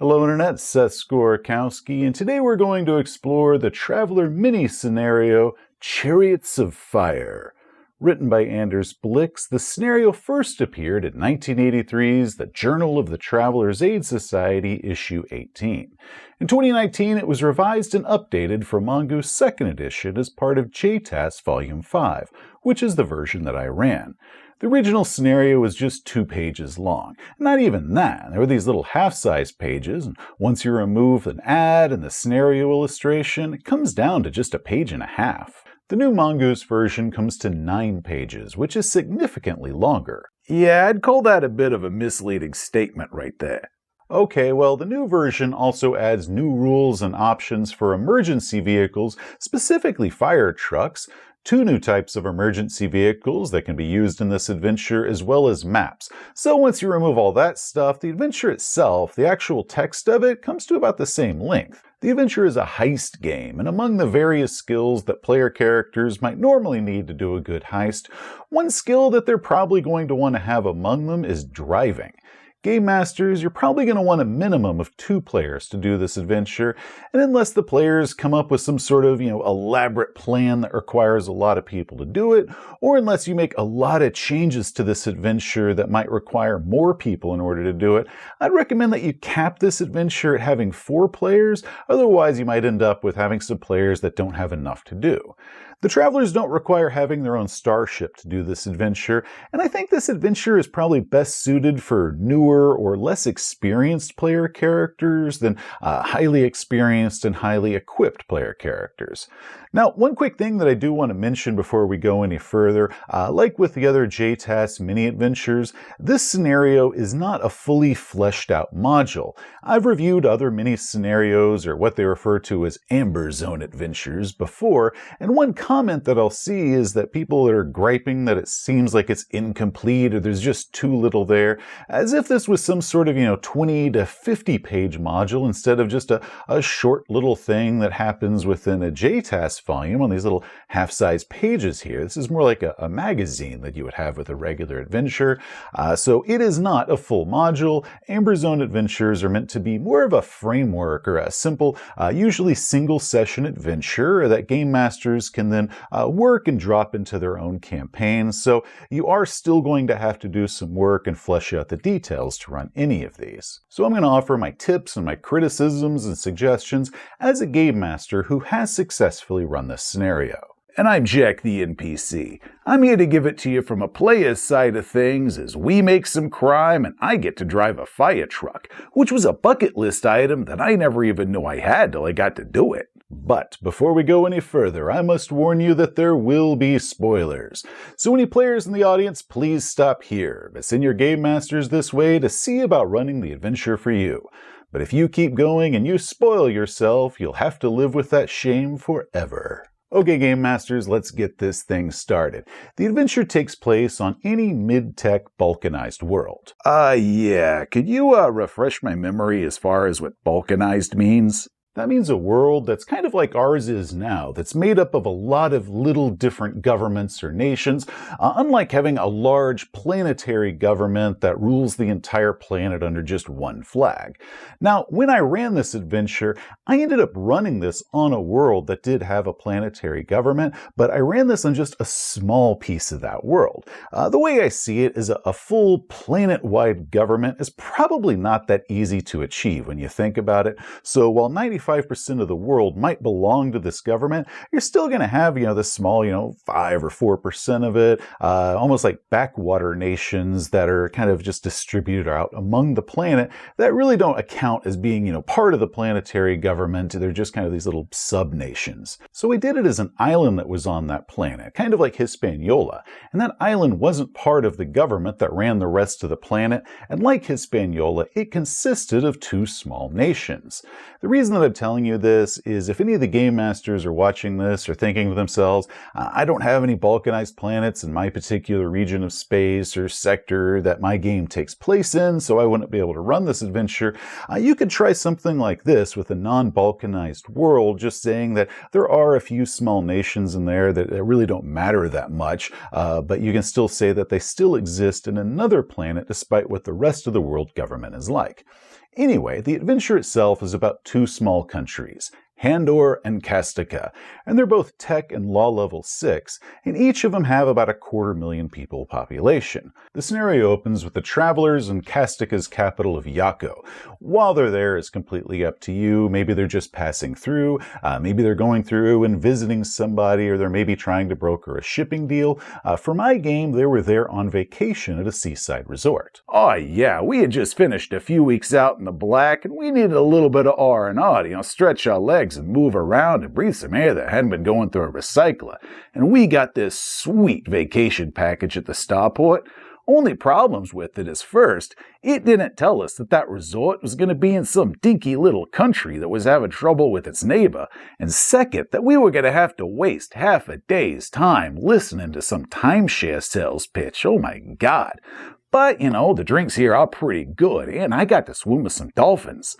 Hello Internet, Seth Skorkowski, and today we're going to explore the Traveler mini-scenario, Chariots of Fire. Written by Anders Blix, the scenario first appeared in 1983's The Journal of the Traveler's Aid Society, issue 18. In 2019, it was revised and updated for Mongoose 2nd edition as part of JTAS Volume 5, which is the version that I ran. The original scenario was just 2 pages long. Not even that. There were these little half-size pages, and once you remove an ad and the scenario illustration, it comes down to just 1.5 pages. The new Mongoose version comes to 9 pages, which is significantly longer. Yeah, I'd call that a bit of a misleading statement right there. Okay, well, the new version also adds new rules and options for emergency vehicles, specifically fire trucks, 2 new types of emergency vehicles that can be used in this adventure, as well as maps. So once you remove all that stuff, the adventure itself, the actual text of it, comes to about the same length. The adventure is a heist game, and among the various skills that player characters might normally need to do a good heist, one skill that they're probably going to want to have among them is driving. Game Masters, you're probably going to want a minimum of 2 players to do this adventure, and unless the players come up with some sort of, elaborate plan that requires a lot of people to do it, or unless you make a lot of changes to this adventure that might require more people in order to do it, I'd recommend that you cap this adventure at having 4 players, otherwise you might end up with having some players that don't have enough to do. The Travelers don't require having their own starship to do this adventure, and I think this adventure is probably best suited for newer or less experienced player characters than highly experienced and highly equipped player characters. Now, one quick thing that I do want to mention before we go any further, like with the other JTAS mini-adventures, this scenario is not a fully fleshed out module. I've reviewed other mini-scenarios, or what they refer to as Amber Zone adventures, before, and one comment that I'll see is that people that are griping that it seems like it's incomplete or there's just too little there, as if this was some sort of, 20 to 50 page module instead of just a short little thing that happens within a JTAS volume on these little half-size pages here. This is more like a magazine that you would have with a regular adventure. So it is not a full module. Amber Zone adventures are meant to be more of a framework or a simple, usually single session adventure that game masters can then work and drop into their own campaigns. So you are still going to have to do some work and flesh out the details to run any of these. So I'm going to offer my tips and my criticisms and suggestions as a game master who has successfully run this scenario. And I'm Jack the NPC. I'm here to give it to you from a player's side of things as we make some crime and I get to drive a fire truck, which was a bucket list item that I never even knew I had till I got to do it. But before we go any further, I must warn you that there will be spoilers. So any players in the audience, please stop here, but send your game masters this way to see about running the adventure for you. But if you keep going and you spoil yourself, you'll have to live with that shame forever. Okay, Game Masters, let's get this thing started. The adventure takes place on any mid-tech balkanized world. Yeah. Could you refresh my memory as far as what balkanized means? That means a world that's kind of like ours is now, that's made up of a lot of little different governments or nations, unlike having a large planetary government that rules the entire planet under just one flag. Now, when I ran this adventure, I ended up running this on a world that did have a planetary government, but I ran this on just a small piece of that world. The way I see it is a full planet-wide government is probably not that easy to achieve when you think about it. So while 95% of the world might belong to this government, you're still going to have, the small, 5 or 4% of it, almost like backwater nations that are kind of just distributed out among the planet that really don't account as being, part of the planetary government. They're just kind of these little sub-nations. So we did it as an island that was on that planet, kind of like Hispaniola. And that island wasn't part of the government that ran the rest of the planet. And like Hispaniola, it consisted of 2 small nations. The reason that I'm telling you this is if any of the game masters are watching this or thinking to themselves, I don't have any balkanized planets in my particular region of space or sector that my game takes place in, so I wouldn't be able to run this adventure, you could try something like this with a non-balkanized world, just saying that there are a few small nations in there that really don't matter that much, but you can still say that they still exist in another planet despite what the rest of the world government is like. Anyway, the adventure itself is about two small countries, Handor and Kastika, and they're both tech and law level 6, and each of them have about 250,000 people population. The scenario opens with the travelers in Kastika's capital of Yako. While they're there, it's completely up to you. Maybe they're just passing through, maybe they're going through and visiting somebody, or they're maybe trying to broker a shipping deal. For my game, they were there on vacation at a seaside resort. Oh yeah, we had just finished a few weeks out in the black, and we needed a little bit of R&R to, stretch our legs and move around and breathe some air that hadn't been going through a recycler. And we got this sweet vacation package at the starport. Only problems with it is, first, it didn't tell us that that resort was going to be in some dinky little country that was having trouble with its neighbor, and second, that we were going to have to waste half a day's time listening to some timeshare sales pitch. Oh my God. But, the drinks here are pretty good, and I got to swim with some dolphins.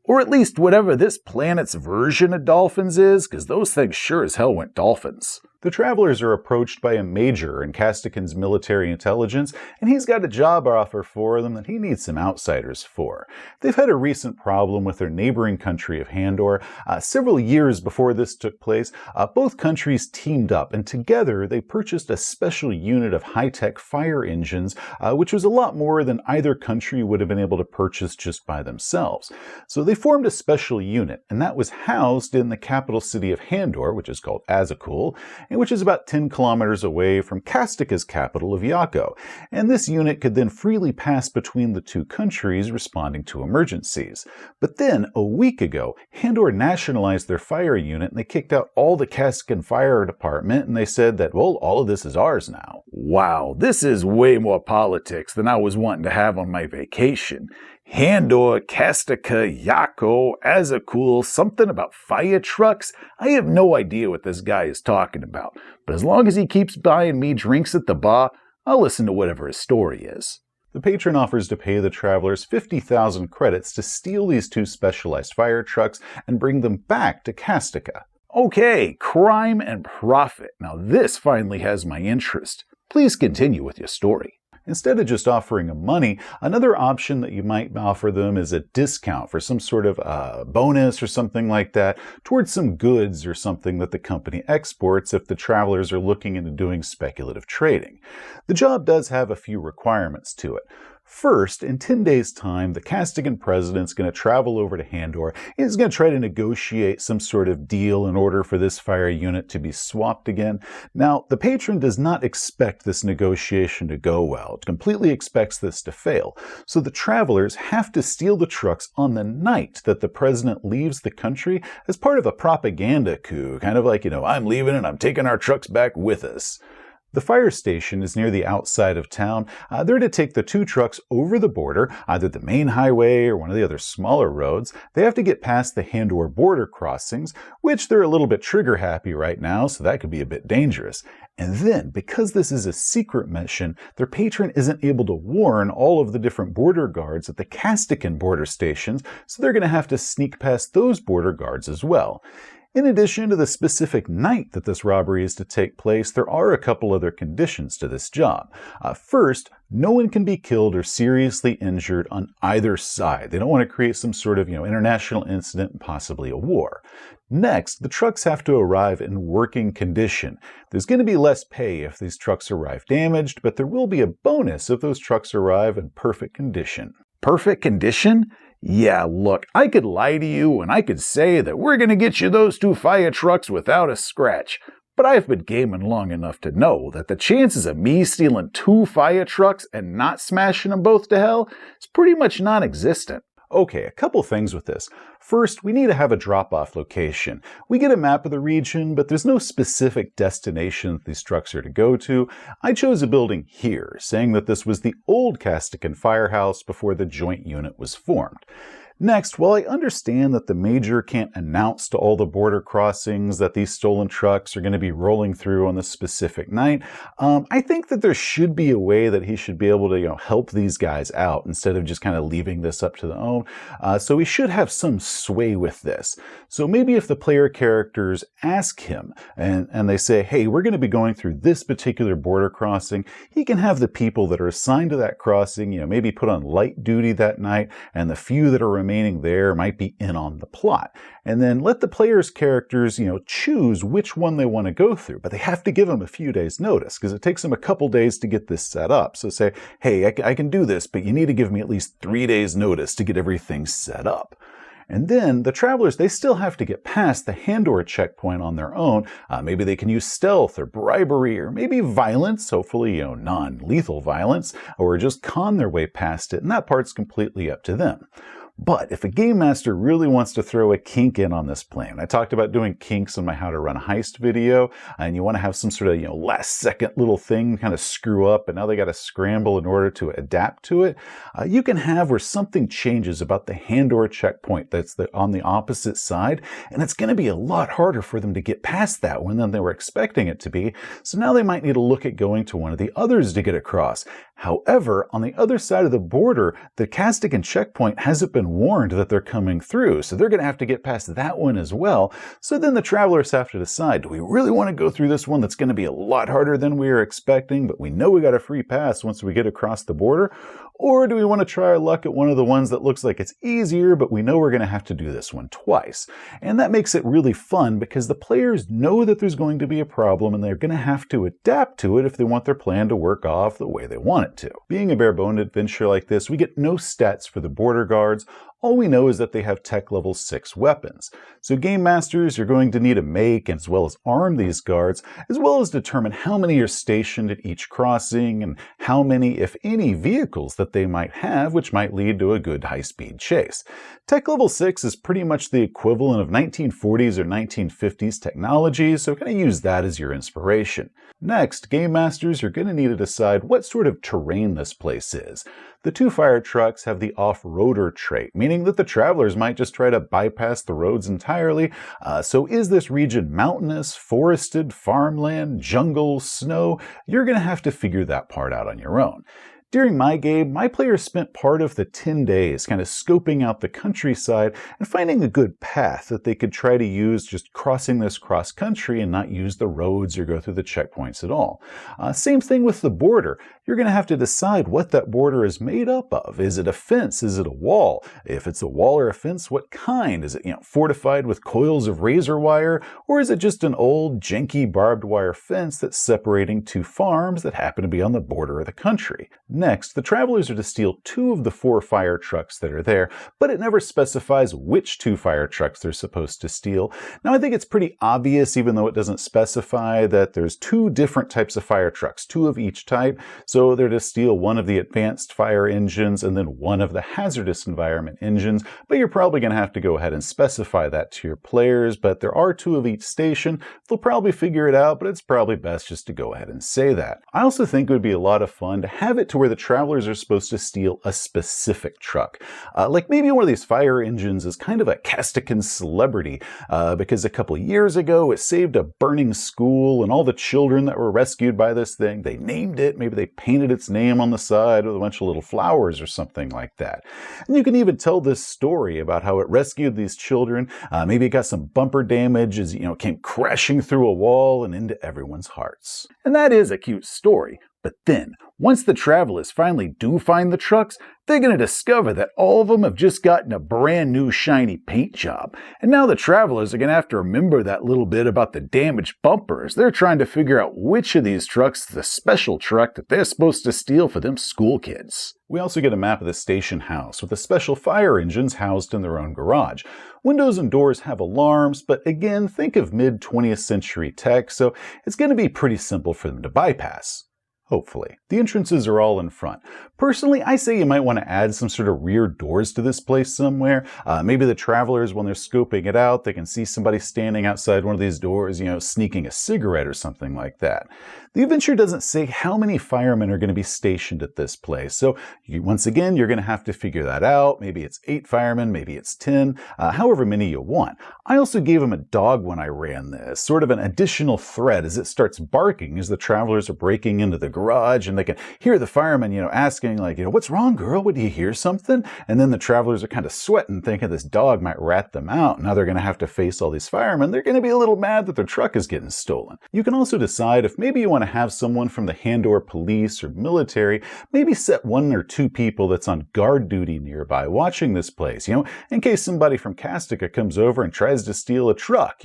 Or at least whatever this planet's version of dolphins is, because those things sure as hell went dolphins. The travelers are approached by a major in Kastikan's military intelligence, and he's got a job offer for them that he needs some outsiders for. They've had a recent problem with their neighboring country of Handor. Several years before this took place, both countries teamed up, and together they purchased a special unit of high-tech fire engines, which was a lot more than either country would have been able to purchase just by themselves. So they formed a special unit, and that was housed in the capital city of Handor, which is called Azakul, which is about 10 kilometers away from Kastika's capital of Yako, and this unit could then freely pass between the two countries responding to emergencies. But then, a week ago, Handor nationalized their fire unit, and they kicked out all the Kastikan fire department, and they said that, well, all of this is ours now. Wow, this is way more politics than I was wanting to have on my vacation. Handor, Kastika, Yako, Azakul, something about fire trucks? I have no idea what this guy is talking about, but as long as he keeps buying me drinks at the bar, I'll listen to whatever his story is. The patron offers to pay the travelers 50,000 credits to steal these two specialized fire trucks and bring them back to Kastika. Okay, crime and profit. Now this finally has my interest. Please continue with your story. Instead of just offering them money, another option that you might offer them is a discount for some sort of bonus or something like that towards some goods or something that the company exports if the travelers are looking into doing speculative trading. The job does have a few requirements to it. First, in 10 days' time, the Kastikan president's going to travel over to Handor and is going to try to negotiate some sort of deal in order for this fire unit to be swapped again. Now, the patron does not expect this negotiation to go well. It completely expects this to fail. So the travelers have to steal the trucks on the night that the president leaves the country as part of a propaganda coup, kind of like, I'm leaving and I'm taking our trucks back with us. The fire station is near the outside of town. They're to take the two trucks over the border, either the main highway or one of the other smaller roads. They have to get past the Handor border crossings, which they're a little bit trigger happy right now, so that could be a bit dangerous. And then, because this is a secret mission, their patron isn't able to warn all of the different border guards at the Kastikan border stations, so they're going to have to sneak past those border guards as well. In addition to the specific night that this robbery is to take place, there are a couple other conditions to this job. First, no one can be killed or seriously injured on either side. They don't want to create some sort of, international incident and possibly a war. Next, the trucks have to arrive in working condition. There's going to be less pay if these trucks arrive damaged, but there will be a bonus if those trucks arrive in perfect condition. Perfect condition? Yeah, look, I could lie to you and I could say that we're going to get you those two fire trucks without a scratch. But I've been gaming long enough to know that the chances of me stealing two fire trucks and not smashing them both to hell is pretty much non-existent. Okay, a couple things with this. First, we need to have a drop-off location. We get a map of the region, but there's no specific destination that these trucks are to go to. I chose a building here, saying that this was the old Kastikan firehouse before the joint unit was formed. Next, while I understand that the Major can't announce to all the border crossings that these stolen trucks are going to be rolling through on this specific night, I think that there should be a way that he should be able to help these guys out instead of just kind of leaving this up to their own. So he should have some sway with this. So maybe if the player characters ask him and they say, hey, we're going to be going through this particular border crossing, he can have the people that are assigned to that crossing, maybe put on light duty that night, and the few that are remaining there might be in on the plot. And then let the player's characters, choose which one they want to go through. But they have to give them a few days notice because it takes them a couple days to get this set up. So say, hey, I can do this, but you need to give me at least 3 days notice to get everything set up. And then the travelers, they still have to get past the Handor checkpoint on their own. Maybe they can use stealth or bribery or maybe violence, hopefully, non-lethal violence, or just con their way past it. And that part's completely up to them. But if a game master really wants to throw a kink in on this plan, I talked about doing kinks in my How to Run a Heist video, and you want to have some sort of, last second little thing kind of screw up, and now they got to scramble in order to adapt to it, you can have where something changes about the Handor checkpoint that's on the opposite side, and it's going to be a lot harder for them to get past that one than they were expecting it to be, so now they might need to look at going to one of the others to get across. However, on the other side of the border, the Castigan checkpoint hasn't been warned that they're coming through, so they're going to have to get past that one as well. So then the travelers have to decide, do we really want to go through this one that's going to be a lot harder than we were expecting, but we know we got a free pass once we get across the border? Or do we want to try our luck at one of the ones that looks like it's easier, but we know we're going to have to do this one twice? And that makes it really fun because the players know that there's going to be a problem and they're going to have to adapt to it if they want their plan to work off the way they want it to. Being a bare-boned adventure like this, we get no stats for the border guards. All we know is that they have tech level 6 weapons. So game masters are going to need to make as well as arm these guards, as well as determine how many are stationed at each crossing and how many, if any, vehicles that they might have, which might lead to a good high-speed chase. Tech level 6 is pretty much the equivalent of 1940s or 1950s technology, so kind of use that as your inspiration. Next, game masters are going to need to decide what sort of terrain this place is. The 2 fire trucks have the off-roader trait, meaning that the travelers might just try to bypass the roads entirely. So is this region mountainous, forested, farmland, jungle, snow? You're going to have to figure that part out on your own. During my game, my players spent part of the 10 days kind of scoping out the countryside and finding a good path that they could try to use just crossing this cross-country and not use the roads or go through the checkpoints at all. Same thing with the border. You're going to have to decide what that border is made up of. Is it a fence? Is it a wall? If it's a wall or a fence, what kind? Is it fortified with coils of razor wire? Or is it just an old, janky barbed wire fence that's separating 2 farms that happen to be on the border of the country? Next, the travelers are to steal 2 of the 4 fire trucks that are there, but it never specifies which 2 fire trucks they're supposed to steal. Now, I think it's pretty obvious, even though it doesn't specify, that there's 2 different types of fire trucks, 2 of each type, so they're to steal one of the advanced fire engines and then one of the hazardous environment engines, but you're probably going to have to go ahead and specify that to your players, but there are 2 of each station. They'll probably figure it out, but it's probably best just to go ahead and say that. I also think it would be a lot of fun to have it to where the travelers are supposed to steal a specific truck. Like maybe one of these fire engines is kind of a Castigan celebrity because a couple of years ago it saved a burning school and all the children that were rescued by this thing, they named it, maybe they painted its name on the side with a bunch of little flowers or something like that. And you can even tell this story about how it rescued these children. Maybe it got some bumper damage as it came crashing through a wall and into everyone's hearts. And that is a cute story. But then, once the travelers finally do find the trucks, they're going to discover that all of them have just gotten a brand new shiny paint job. And now the travelers are going to have to remember that little bit about the damaged bumpers. They're trying to figure out which of these trucks is the special truck that they're supposed to steal for them school kids. We also get a map of the station house with the special fire engines housed in their own garage. Windows and doors have alarms, but again, think of mid-20th century tech, so it's going to be pretty simple for them to bypass. Hopefully. The entrances are all in front. Personally, I say you might want to add some sort of rear doors to this place somewhere. Maybe the travelers, when they're scoping it out, they can see somebody standing outside one of these doors, sneaking a cigarette or something like that. The adventure doesn't say how many firemen are going to be stationed at this place, so once again, you're going to have to figure that out. Maybe it's 8 firemen, maybe it's 10, however many you want. I also gave him a dog when I ran this, sort of an additional threat as it starts barking as the travelers are breaking into the garage, and they can hear the firemen, asking like, what's wrong, girl? Would you hear something? And then the travelers are kind of sweating, thinking this dog might rat them out. Now they're going to have to face all these firemen. They're going to be a little mad that their truck is getting stolen. You can also decide if maybe you want to have someone from the Handor police or military, maybe set 1 or 2 people that's on guard duty nearby watching this place, in case somebody from Castica comes over and tries to steal a truck,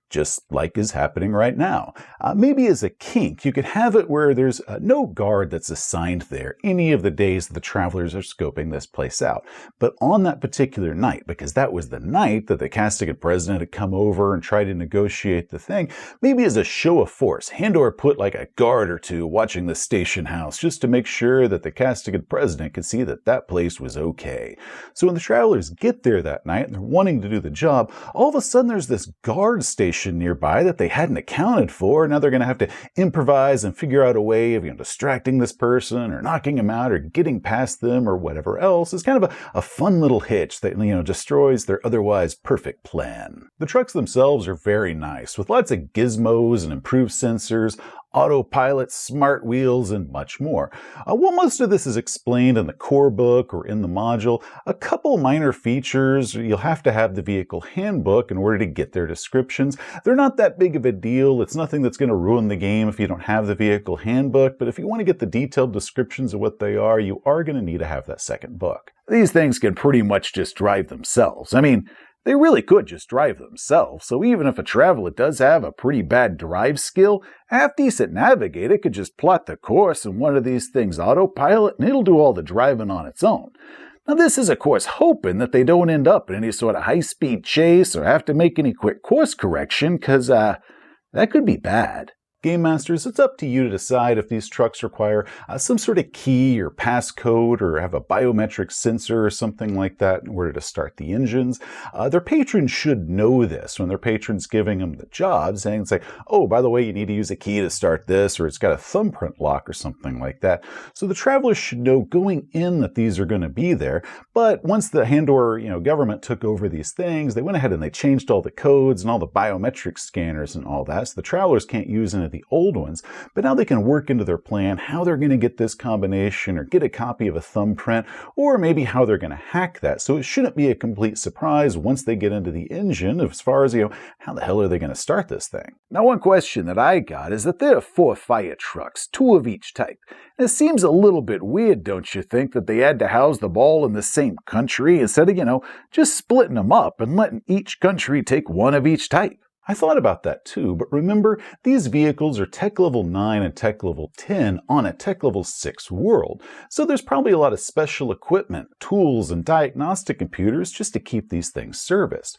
just like is happening right now. Maybe as a kink, you could have it where there's no guard that's assigned there any of the days that the travelers are scoping this place out. But on that particular night, because that was the night that the Castigan president had come over and tried to negotiate the thing, maybe as a show of force, Handor put like a guard or 2 watching the station house just to make sure that the Castigan president could see that that place was okay. So when the travelers get there that night and they're wanting to do the job, all of a sudden there's this guard station nearby that they hadn't accounted for. Now they're going to have to improvise and figure out a way of distracting this person or knocking him out or getting past them or whatever else. It's kind of a fun little hitch that destroys their otherwise perfect plan. The trucks themselves are very nice with lots of gizmos and improved sensors, autopilot, smart wheels, and much more. While most of this is explained in the core book or in the module, a couple minor features, you'll have to have the vehicle handbook in order to get their descriptions. They're not that big of a deal. It's nothing that's going to ruin the game if you don't have the vehicle handbook, but if you want to get the detailed descriptions of what they are, you are going to need to have that second book. These things can pretty much just drive themselves. They really could just drive themselves, so even if a traveler does have a pretty bad drive skill, a half-decent navigator could just plot the course in one of these things autopilot and it'll do all the driving on its own. Now this is of course hoping that they don't end up in any sort of high-speed chase or have to make any quick course correction, because that could be bad. Game Masters, it's up to you to decide if these trucks require some sort of key or passcode or have a biometric sensor or something like that in order to start the engines. Their patrons should know this when their patron's giving them the job, saying, oh, by the way, you need to use a key to start this, or it's got a thumbprint lock or something like that. So the travelers should know going in that these are going to be there. But once the Handor, government took over these things, they went ahead and they changed all the codes and all the biometric scanners and all that. So the travelers can't use any of the old ones, but now they can work into their plan how they're going to get this combination or get a copy of a thumbprint, or maybe how they're going to hack that. So it shouldn't be a complete surprise once they get into the engine as far as, how the hell are they going to start this thing? Now one question that I got is that there are 4 fire trucks, 2 of each type. It seems a little bit weird, don't you think, that they had to house them all in the same country instead of, just splitting them up and letting each country take 1 of each type? I thought about that too, but remember, these vehicles are Tech Level 9 and Tech Level 10 on a Tech Level 6 world, so there's probably a lot of special equipment, tools, and diagnostic computers just to keep these things serviced.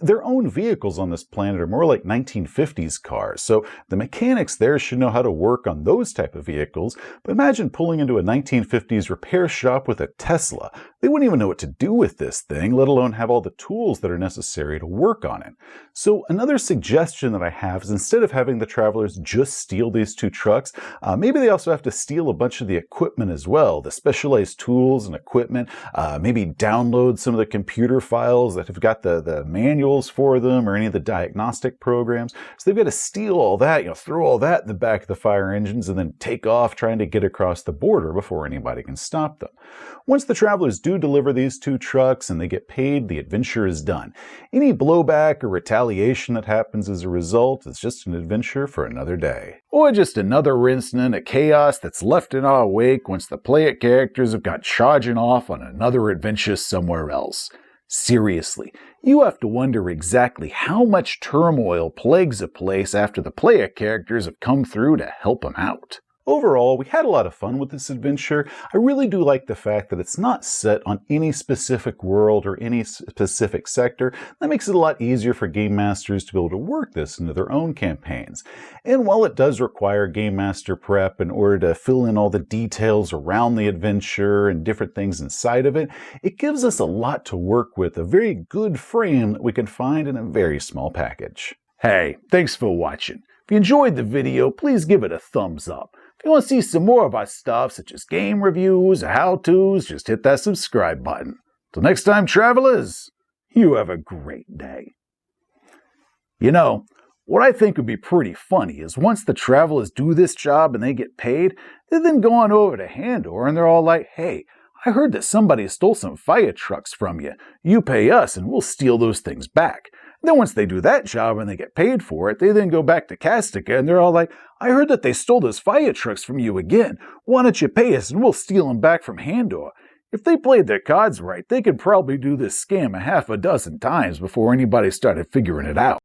Their own vehicles on this planet are more like 1950s cars, so the mechanics there should know how to work on those type of vehicles, but imagine pulling into a 1950s repair shop with a Tesla. They wouldn't even know what to do with this thing, let alone have all the tools that are necessary to work on it. So another suggestion that I have is instead of having the travelers just steal these 2 trucks, maybe they also have to steal a bunch of the equipment as well, the specialized tools and equipment, maybe download some of the computer files that have got the manuals for them or any of the diagnostic programs. So they've got to steal all that, throw all that in the back of the fire engines and then take off trying to get across the border before anybody can stop them. Once the travelers do deliver these 2 trucks and they get paid, the adventure is done. Any blowback or retaliation that happens as a result is just an adventure for another day. Or just another incident of chaos that's left in our wake once the player characters have gone charging off on another adventure somewhere else. Seriously, you have to wonder exactly how much turmoil plagues a place after the player characters have come through to help them out. Overall, we had a lot of fun with this adventure. I really do like the fact that it's not set on any specific world or any specific sector. That makes it a lot easier for game masters to be able to work this into their own campaigns. And while it does require game master prep in order to fill in all the details around the adventure and different things inside of it, it gives us a lot to work with, a very good frame that we can find in a very small package. Hey, thanks for watching. If you enjoyed the video, please give it a thumbs up. If you want to see some more of our stuff, such as game reviews or how-tos, just hit that subscribe button. Till next time, travelers, you have a great day. You know, what I think would be pretty funny is once the travelers do this job and they get paid, they then go on over to Handor and they're all like, hey, I heard that somebody stole some fire trucks from you. You pay us and we'll steal those things back. Then once they do that job and they get paid for it, they then go back to Castica and they're all like, I heard that they stole those fire trucks from you again. Why don't you pay us and we'll steal them back from Handor? If they played their cards right, they could probably do this scam a half a dozen times before anybody started figuring it out.